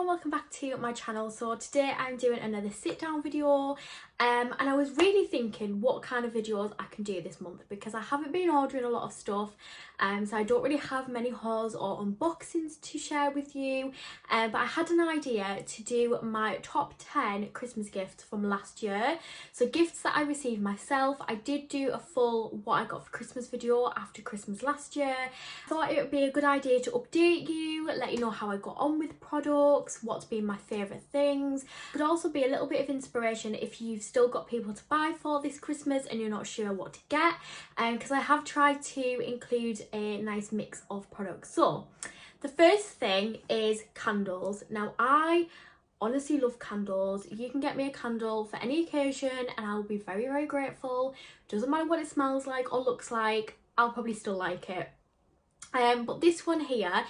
welcome back to my channel. So today I'm doing another sit down video and I was really thinking what kind of videos I can do this month because I haven't been ordering a lot of stuff, so I don't really have many hauls or unboxings to share with you, but I had an idea to do my top 10 Christmas gifts from last year. So gifts that I received myself. I did do a full what I got for Christmas video after Christmas last year. I thought it would be a good idea to update you, let you know how I got on with products, what's been my favourite things. Could also be a little bit of inspiration if you've still got people to buy for this Christmas and you're not sure what to get, because I have tried to include a nice mix of products. So the first thing is candles. Now I honestly love candles. You can get me a candle for any occasion and I'll be very, very grateful. Doesn't matter what it smells like or looks like, I'll probably still like it. But this one here,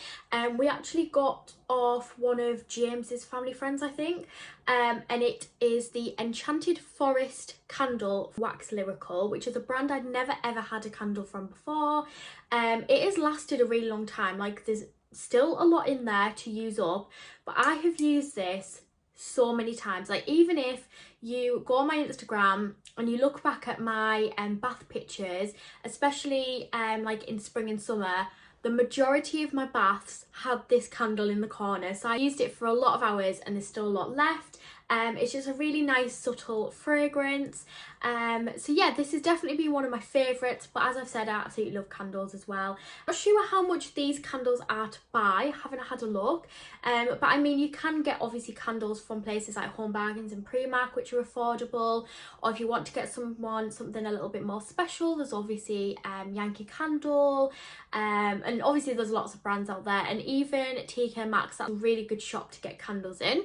we actually got off one of James's family friends, I think, and it is the Enchanted Forest candle Wax Lyrical, which is a brand I'd never ever had a candle from before. It has lasted a really long time. Like, there's still a lot in there to use up, but I have used this so many times. Like, even if you go on my Instagram and you look back at my bath pictures, especially like in spring and summer, the majority of my baths had this candle in the corner. So I used it for a lot of hours and there's still a lot left. It's just a really nice subtle fragrance. So yeah, this has definitely been one of my favourites, but as I've said, I absolutely love candles as well. Not sure how much these candles are to buy, haven't had a look, but I mean, you can get obviously candles from places like Home Bargains and Primark, which are affordable, or if you want to get something a little bit more special, there's obviously Yankee Candle, and obviously there's lots of brands out there, and even TK Maxx, that's a really good shop to get candles in.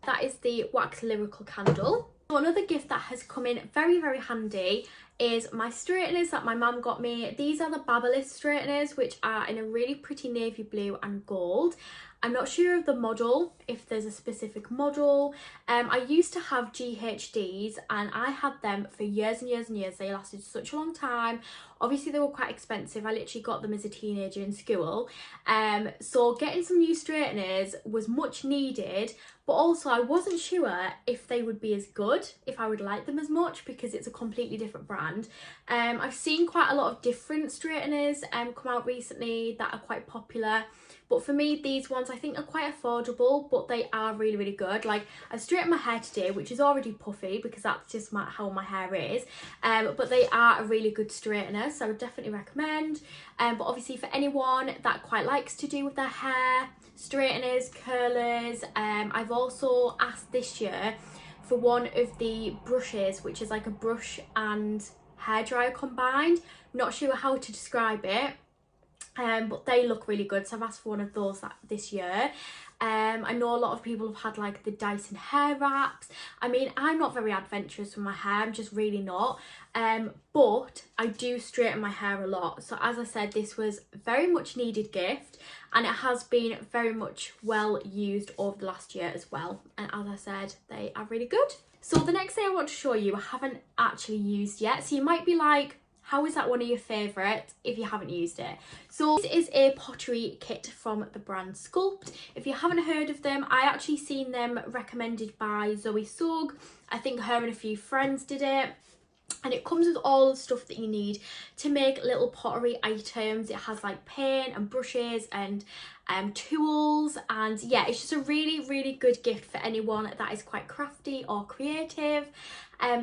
That is the Wax Lyrical candle. So another gift that has come in very, very handy is my straighteners that my mum got me. These are the Babyliss straighteners, which are in a really pretty navy blue and gold. I'm not sure of the model, if there's a specific model. I used to have GHDs and I had them for years and years and years. They lasted such a long time. Obviously they were quite expensive. I literally got them as a teenager in school. So getting some new straighteners was much needed, but also I wasn't sure if they would be as good, if I would like them as much, because it's a completely different brand. I've seen quite a lot of different straighteners come out recently that are quite popular. But for me, these ones I think are quite affordable, but they are really, really good. Like, I straightened my hair today, which is already puffy because that's just how my hair is. But they are a really good straightener, so I would definitely recommend. But obviously for anyone that quite likes to do with their hair, straighteners, curlers, I've also asked this year for one of the brushes, which is like a brush and hairdryer combined. Not sure how to describe it. But they look really good, so I've asked for one of those this year. I know a lot of people have had like the Dyson hair wraps. I mean, I'm not very adventurous with my hair, I'm just really not, but I do straighten my hair a lot. So as I said, this was very much needed gift and it has been very much well used over the last year as well, and as I said, they are really good. So the next thing I want to show you, I haven't actually used yet, so you might be like, how is that one of your favourites if you haven't used it? So this is a pottery kit from the brand Sculpt. If you haven't heard of them, I actually seen them recommended by Zoe Sugg. I think her and a few friends did it. And it comes with all the stuff that you need to make little pottery items. It has like paint and brushes and tools, and yeah, it's just a really, really good gift for anyone that is quite crafty or creative.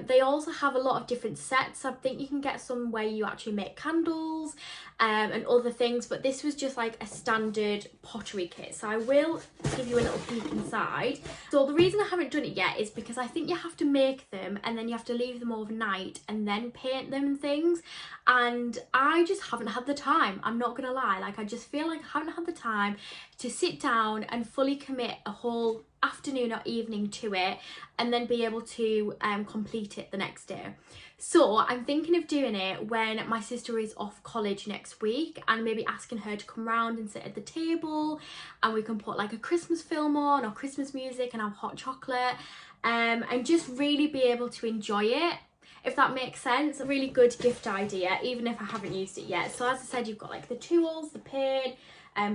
They also have a lot of different sets. I think you can get some where you actually make candles and other things, but this was just like a standard pottery kit. So I will give you a little peek inside. So the reason I haven't done it yet is because I think you have to make them and then you have to leave them overnight and then paint them and things, and I just haven't had the time. I'm not gonna lie, like I just feel like I haven't had the time to sit down and fully commit a whole afternoon or evening to it and then be able to complete it the next day. So I'm thinking of doing it when my sister is off college next week, and maybe asking her to come round and sit at the table and we can put like a Christmas film on or Christmas music and have hot chocolate, and just really be able to enjoy it, if that makes sense. A really good gift idea, even if I haven't used it yet. So as I said, you've got like the tools, the paint,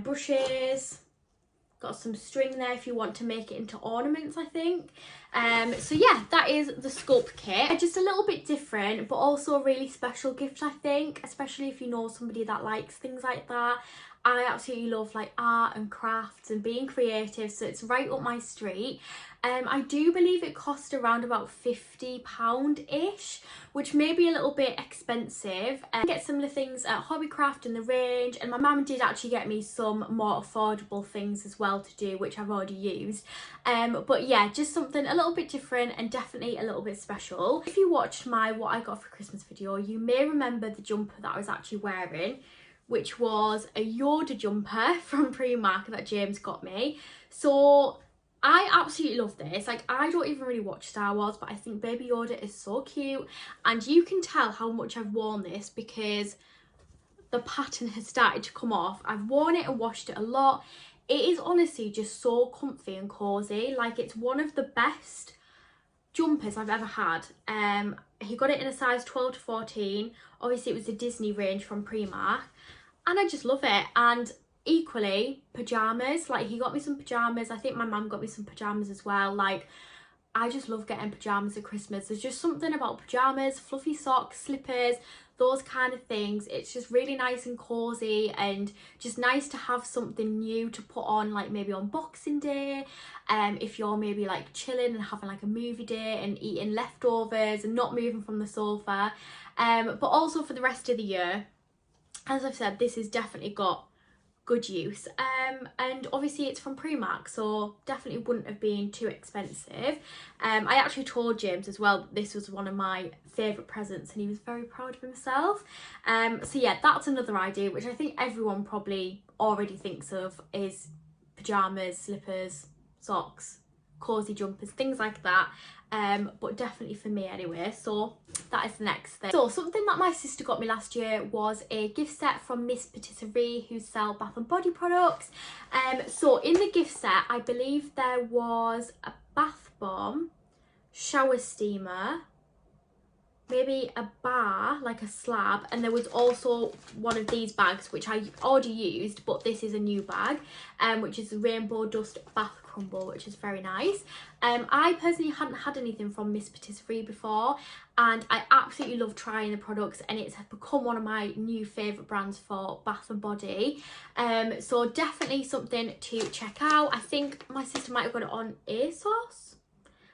brushes, got some string there if you want to make it into ornaments, I think. So yeah, that is the sculpt kit. Just a little bit different, but also a really special gift, I think, especially if you know somebody that likes things like that. I absolutely love like art and crafts and being creative, so it's right up my street. I do believe it cost around about £50-ish, which may be a little bit expensive. I get similar things at Hobbycraft in the range, and my mum did actually get me some more affordable things as well to do, which I've already used. But yeah, just something a little bit different and definitely a little bit special. If you watched my what I got for Christmas video, you may remember the jumper that I was actually wearing, which was a Yoda jumper from Primark that James got me. So I absolutely love this. Like, I don't even really watch Star Wars, but I think Baby Yoda is so cute. And you can tell how much I've worn this because the pattern has started to come off. I've worn it and washed it a lot. It is honestly just so comfy and cozy. Like, it's one of the best jumpers I've ever had. He got it in a size 12 to 14. Obviously, it was the Disney range from Primark. And I just love it. And equally, pyjamas, like he got me some pyjamas. I think my mum got me some pyjamas as well. Like, I just love getting pyjamas at Christmas. There's just something about pyjamas, fluffy socks, slippers, those kind of things. It's just really nice and cozy and just nice to have something new to put on, like maybe on Boxing Day, if you're maybe like chilling and having like a movie day and eating leftovers and not moving from the sofa, but also for the rest of the year. As I've said, this has definitely got good use, and obviously it's from Primark, so definitely wouldn't have been too expensive. I actually told James as well that this was one of my favourite presents, and he was very proud of himself. So yeah, that's another idea which I think everyone probably already thinks of, is pyjamas, slippers, socks, cozy jumpers, things like that. But definitely for me anyway, so that is the next thing. So something that my sister got me last year was a gift set from Miss Patisserie, who sell bath and body products. So in the gift set, I believe there was a bath bomb, shower steamer, maybe a bar, like a slab, and there was also one of these bags which I already used, but this is a new bag, which is the Rainbow Dust Bath Crumble, which is very nice. I personally hadn't had anything from Miss Patisserie before, and I absolutely love trying the products, and it's become one of my new favourite brands for bath and body. So definitely something to check out. I think my sister might have got it on ASOS,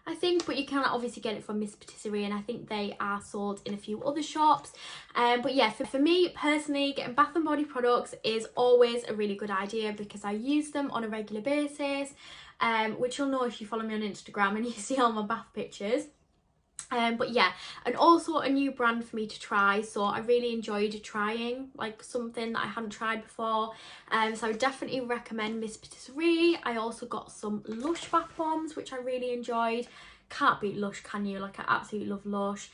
I think, but you can obviously get it from Miss Patisserie, and I think they are sold in a few other shops. But yeah, for me personally, getting bath and body products is always a really good idea because I use them on a regular basis, which you'll know if you follow me on Instagram and you see all my bath pictures. But yeah, and also a new brand for me to try, so I really enjoyed trying like something that I hadn't tried before. So I would definitely recommend Miss Patisserie. I also got some Lush bath bombs, which I really enjoyed. Can't beat Lush, can you? Like, I absolutely love Lush.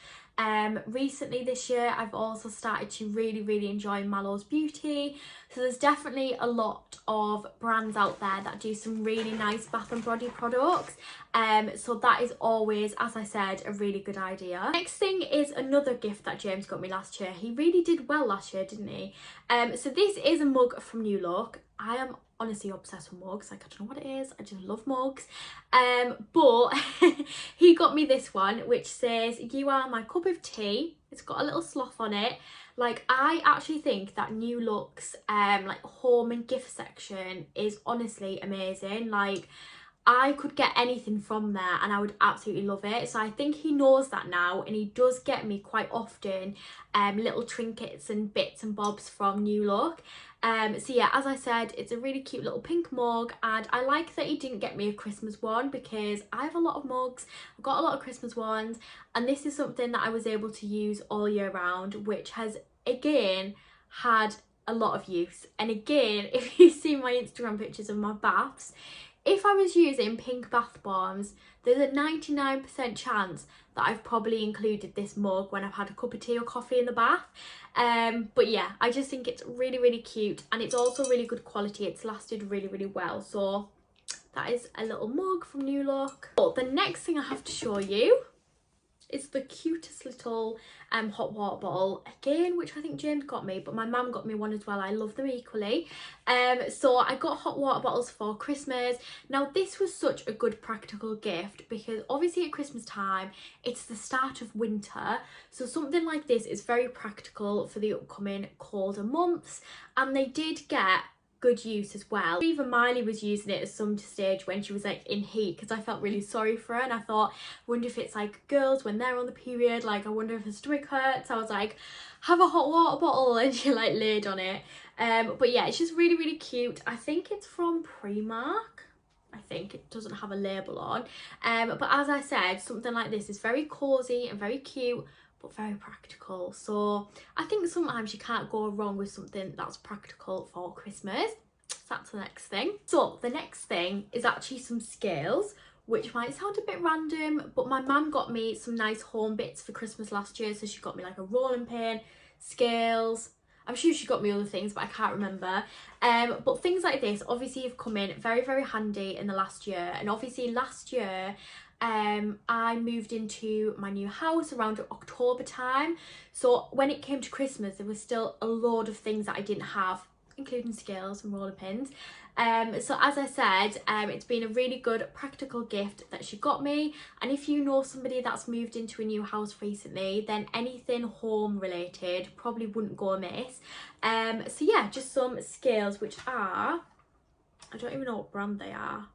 Recently this year I've also started to really enjoy Mallow's Beauty, so there's definitely a lot of brands out there that do some really nice bath and body products, so that is always, as I said, a really good idea. Next thing is another gift that James got me last year. He really did well last year, didn't he? So this is a mug from New Look. I am honestly obsessed with mugs. Like, I don't know what it is, I just love mugs. But he got me this one which says, "You are my cup of tea." It's got a little sloth on it. Like, I actually think that New Look's like home and gift section is honestly amazing. Like, I could get anything from there and I would absolutely love it. So I think he knows that now, and he does get me quite often little trinkets and bits and bobs from New Look. So yeah, as I said, it's a really cute little pink mug, and I like that he didn't get me a Christmas one because I have a lot of mugs, I've got a lot of Christmas ones, and this is something that I was able to use all year round, which has again had a lot of use. And again, if you see my Instagram pictures of my baths, if I was using pink bath bombs, there's a 99% chance that I've probably included this mug when I've had a cup of tea or coffee in the bath. But yeah, I just think it's really cute, and it's also really good quality. It's lasted really well. So that is a little mug from New Look. But the next thing I have to show you It's the cutest little hot water bottle again, which I think James got me, but my mum got me one as well. I love them equally. So I got hot water bottles for Christmas. Now this was such a good practical gift because obviously at Christmas time it's the start of winter, so something like this is very practical for the upcoming colder months, and they did get good use as well. Even Miley was using it at some stage when she was like in heat, because I felt really sorry for her, and I thought, I wonder if it's like girls when they're on the period, like I wonder if her stomach hurts. I was like, have a hot water bottle, and she like laid on it. But yeah, it's just really, really cute. I think it's from Primark. I think it doesn't have a label on. But as I said, something like this is very cozy and very cute, but very practical. So I think sometimes you can't go wrong with something that's practical for Christmas. So that's the next thing. So the next thing is actually some scales, which might sound a bit random, but my mum got me some nice home bits for Christmas last year. So she got me like a rolling pin, scales. I'm sure she got me other things, but I can't remember. But things like this obviously have come in very, very handy in the last year. And obviously last year, I moved into my new house around October time. So when it came to Christmas, there was still a load of things that I didn't have, including scales and roller pins. So as I said, it's been a really good practical gift that she got me. And if you know somebody that's moved into a new house recently, then anything home related probably wouldn't go amiss. So yeah, just some scales, which are, I don't even know what brand they are.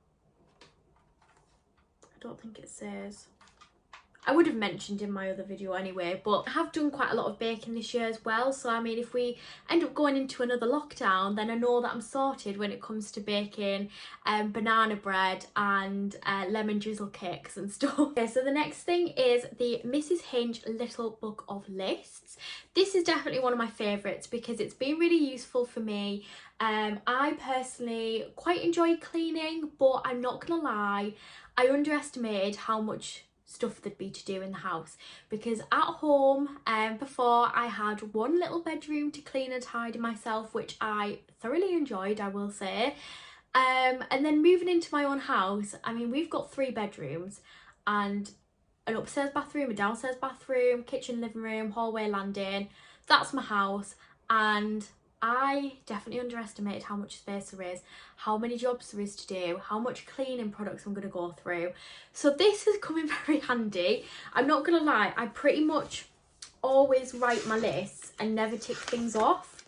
I don't think it says. I would have mentioned in my other video anyway, but I have done quite a lot of baking this year as well. So I mean, if we end up going into another lockdown, then I know that I'm sorted when it comes to baking banana bread and lemon drizzle cakes and stuff. Okay, so the next thing is the Mrs. Hinch Little Book of Lists. This is definitely one of my favourites because it's been really useful for me. I personally quite enjoy cleaning, but I'm not gonna lie, I underestimated how much stuff there'd be to do in the house, because at home before I had one little bedroom to clean and tidy myself, which I thoroughly enjoyed, I will say, and then moving into my own house, I mean, we've got 3 bedrooms and an upstairs bathroom, a downstairs bathroom, kitchen, living room, hallway, landing. That's my house, and I definitely underestimated how much space there is, how many jobs there is to do, how much cleaning products I'm going to go through. So this has come in very handy. I'm not going to lie, I pretty much always write my lists and never tick things off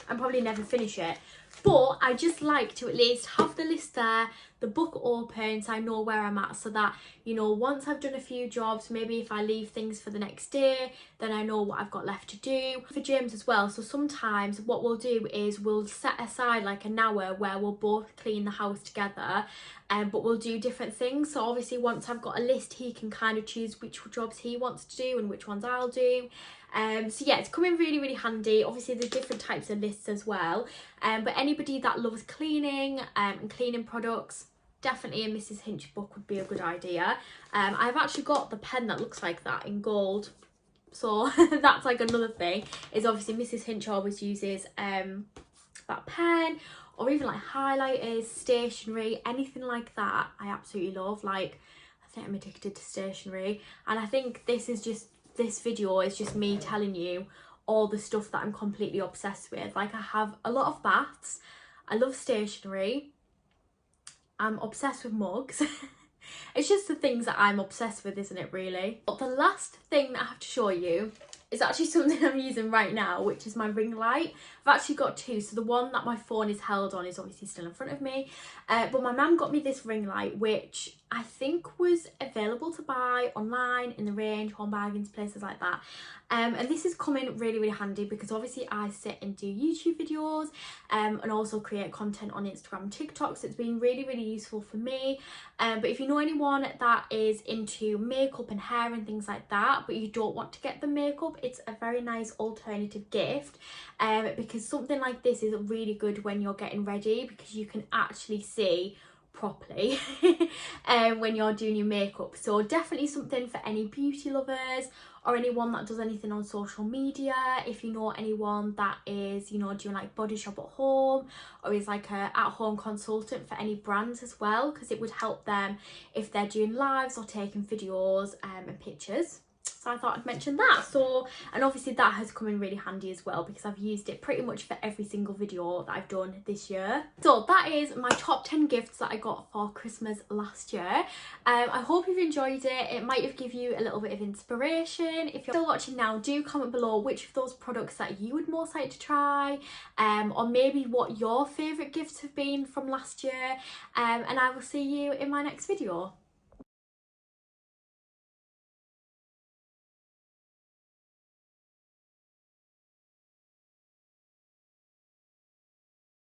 and probably never finish it. But I just like to at least have the list there, the book open, so I know where I'm at, so that, you know, once I've done a few jobs, maybe if I leave things for the next day, then I know what I've got left to do. For James as well, so sometimes what we'll do is we'll set aside like an hour where we'll both clean the house together, but we'll do different things. So obviously once I've got a list, he can kind of choose which jobs he wants to do and which ones I'll do. So yeah, it's coming really, really handy. Obviously there's different types of lists as well, but anybody that loves cleaning and cleaning products, definitely a Mrs. Hinch book would be a good idea. I've actually got the pen that looks like that in gold, so that's like another thing, is obviously Mrs. Hinch always uses that pen, or even like highlighters, stationery, anything like that. I absolutely love. Like, I think I'm addicted to stationery, and I think this video is just me telling you all the stuff that I'm completely obsessed with. Like, I have a lot of baths, I love stationery, I'm obsessed with mugs. It's just the things that I'm obsessed with, isn't it, really? But the last thing that I have to show you is actually something I'm using right now, which is my ring light. I've actually got 2, so the one that my phone is held on is obviously still in front of me, but my mum got me this ring light, which I think was available to buy online in the range, Home Bargains, places like that. And this is coming really, really handy because obviously I sit and do YouTube videos and also create content on Instagram and TikTok, so it's been really, really useful for me. But if you know anyone that is into makeup and hair and things like that, but you don't want to get the makeup, it's a very nice alternative gift, because something like this is really good when you're getting ready, because you can actually see properly. when you're doing your makeup. So definitely something for any beauty lovers or anyone that does anything on social media. If you know anyone that is, you know, doing like body shop at home or is like a at-home consultant for any brands as well, because it would help them if they're doing lives or taking videos and pictures. So I thought I'd mention that. So, and obviously that has come in really handy as well, because I've used it pretty much for every single video that I've done this year. So that is my top 10 gifts that I got for Christmas last year. I hope you've enjoyed it. It might have given you a little bit of inspiration. If you're still watching now, do comment below which of those products that you would most like to try, or maybe what your favourite gifts have been from last year. And I will see you in my next video.